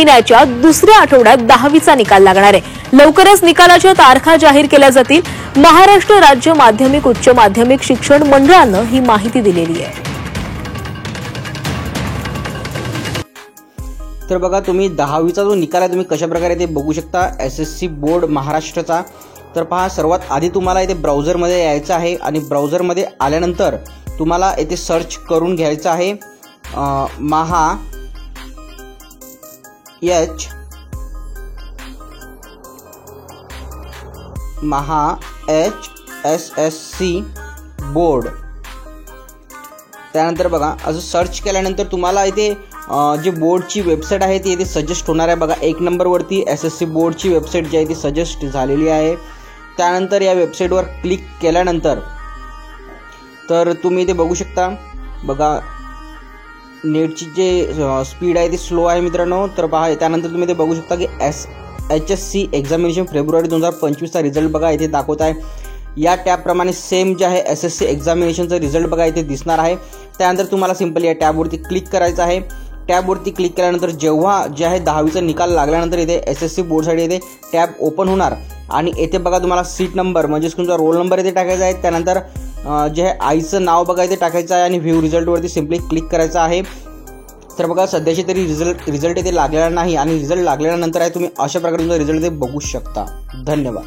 महिन्याच्या दुसऱ्या आठवड्यात 10वीचा निकाल लागणार आहे। लवकरच निकालाच्या तारखा जाहीर केल्या जातील। महाराष्ट्र राज्य माध्यमिक उच्च माध्यमिक शिक्षण मंडळानं ही माहिती दिलेली आहे। तर बघा, तुम्ही 10वीचा जो निकाल आहे तुम्ही कशा प्रकारे ते बघू शकता एसएससी बोर्ड महाराष्ट्राचा। तर पहा, सर्वात आधी तुम्हाला इथे ब्राउझरमध्ये यायचं आहे आणि ब्राउझरमध्ये आल्यानंतर तुम्हाला इथे सर्च करून घ्यायचं आहे महा HSSC बोर्ड। त्यानंतर बघा, असं सर्च केल्यानंतर तुम्हाला इथे जे बोर्डची वेबसाईट आहे ती इथे सजेस्ट होणार आहे। बघा, 1 नंबरवरती एसएससी बोर्डची वेबसाईट जी आहे ती सजेस्ट झालेली आहे। त्यानंतर या वेबसाईटवर क्लिक केल्यानंतर तर तुम्ही इथे बघू शकता, बघा नेटची जे स्पीड आहे ती स्लो आहे मित्रांनो। तर पहा, त्यानंतर तुम्ही इथे बघू शकता की HSC एक्झामिनेशन फेब्रुवारी 2025चा रिझल्ट बघा इथे दाखवत आहे। या टॅबप्रमाणे सेम जे आहे एसएससी एक्झामिनेशनचा रिझल्ट बघा इथे दिसणार आहे। त्यानंतर तुम्हाला सिंपली या टॅबवरती क्लिक करायचं आहे। टॅबवरती क्लिक केल्यानंतर जेव्हा जे आहे 10वीचा निकाल लागल्यानंतर इथे एसएससी बोर्डसाठी इथे टॅब ओपन होणार आणि इथे बघा तुम्हाला सीट नंबर म्हणजे तुमचा रोल नंबर इथे टाकायचा आहे। त्यानंतर जे आहे आईचं नाव बघा इथे टाकायचं आहे आणि व्ह्यू रिझल्टवरती सिंपली क्लिक करायचं आहे। तर बघा, सध्याची तरी रिझल्ट इथे लागलेला नाही आणि रिझल्ट लागल्यानंतर आहे तुम्ही अशा प्रकारे तुमचा रिझल्ट इथे बघू शकता। धन्यवाद।